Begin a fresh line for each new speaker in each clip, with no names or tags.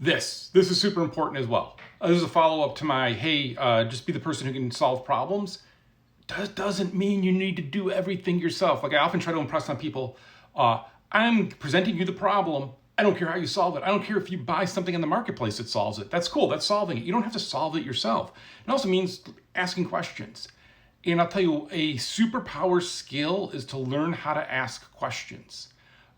This is super important as well. This is a follow-up to my, hey, just be the person who can solve problems. Doesn't mean you need to do everything yourself. Like I often try to impress on people, I'm presenting you the problem. I don't care how you solve it. I don't care if you buy something in the marketplace that solves it. That's cool, that's solving it. You don't have to solve it yourself. It also means asking questions. And I'll tell you, a superpower skill is to learn how to ask questions.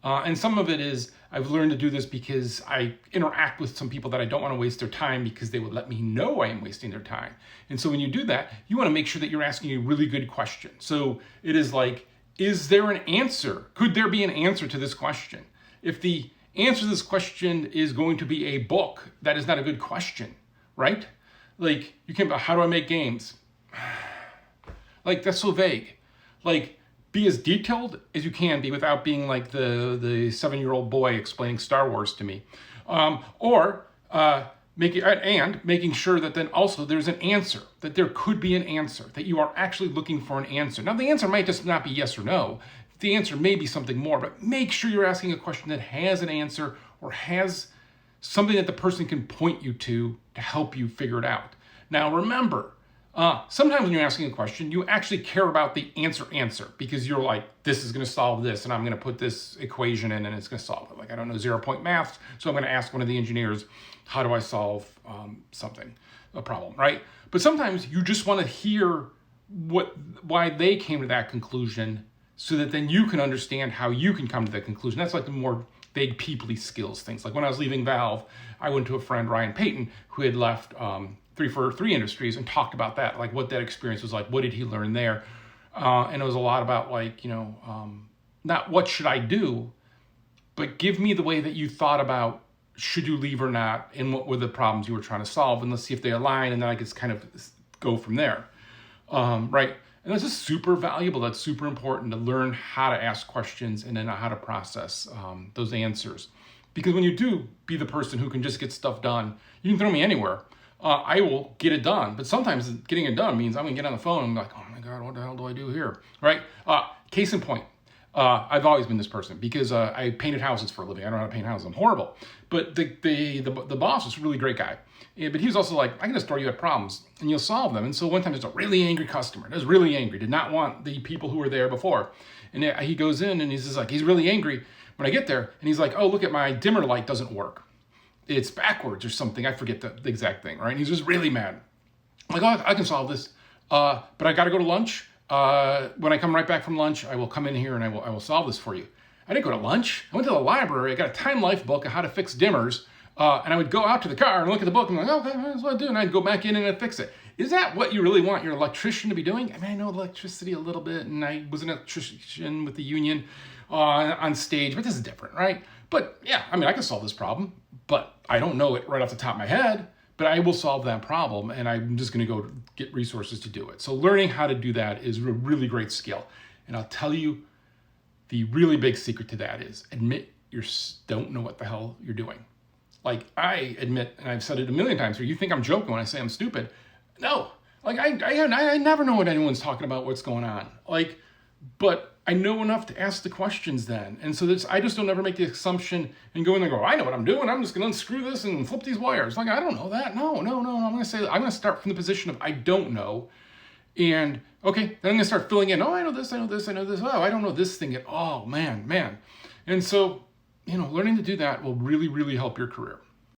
And some of it is I've learned to do this because I interact with some people that I don't want to waste their time because they would let me know I am wasting their time. And so when you do that, you want to make sure that you're asking a really good question. So it is like, is there an answer? Could there be an answer to this question? If the answer to this question is going to be a book, that is not a good question, right? Like you can't, how do I make games? Like that's so vague. Like be as detailed as you can be without being like the 7-year-old boy explaining Star Wars to me. Making sure that then also there's an answer, that there could be an answer, that you are actually looking for an answer. Now the answer might just not be yes or no. The answer may be something more, but make sure you're asking a question that has an answer or has something that the person can point you to help you figure it out. Now remember, sometimes when you're asking a question, you actually care about the answer because you're like, this is going to solve this, and I'm going to put this equation in, and it's going to solve it. Like I don't know 0-point math, so I'm going to ask one of the engineers, how do I solve a problem, right? But sometimes you just want to hear why they came to that conclusion, so that then you can understand how you can come to that conclusion. That's like the more vague people-y skills things. Like when I was leaving Valve, I went to a friend, Ryan Payton, who had left 343 Industries and talked about that, like what that experience was like. What did he learn there? And it was a lot about like, not what should I do, but give me the way that you thought about should you leave or not, and what were the problems you were trying to solve, and let's see if they align, and then I could kind of go from there, right? And this is super valuable. That's super important to learn how to ask questions and then how to process those answers. Because when you do be the person who can just get stuff done, you can throw me anywhere. I will get it done. But sometimes getting it done means I'm going to get on the phone and I'm like, oh my God, what the hell do I do here? Right? Case in point. I've always been this person because I painted houses for a living. I don't know how to paint houses. I'm horrible. But the boss was a really great guy. Yeah, but he was also like, I can just throw you at problems and you'll solve them. And so one time there's a really angry customer. He was really angry, did not want the people who were there before. And he goes in and he's just like, he's really angry when I get there. And he's like, oh, look at my dimmer light doesn't work. It's backwards or something. I forget the exact thing, right? And he's just really mad. I'm like, oh, I can solve this. But I got to go to lunch. When I come right back from lunch, I will come in here and I will solve this for you. I didn't go to lunch. I went to the library. I got a Time Life book on how to fix dimmers. And I would go out to the car and look at the book and I'm like, okay, that's what I do. And I'd go back in and I'd fix it. Is that what you really want your electrician to be doing? I mean, I know electricity a little bit, and I was an electrician with the union on stage, but this is different, right? But yeah, I mean, I can solve this problem, but I don't know it right off the top of my head, but I will solve that problem, and I'm just going to go get resources to do it. So learning how to do that is a really great skill. And I'll tell you, the really big secret to that is admit you don't know what the hell you're doing. Like I admit, and I've said it a million times, where you think I'm joking when I say I'm stupid. No, like I never know what anyone's talking about, what's going on. Like, but I know enough to ask the questions then. And so I just don't ever make the assumption and go in there and go, I know what I'm doing. I'm just going to unscrew this and flip these wires. Like, I don't know that. No. I'm going to start from the position of I don't know. And okay, then I'm going to start filling in. Oh, I know this. Oh, I don't know this thing at all. Man. And so, learning to do that will really, really help your career.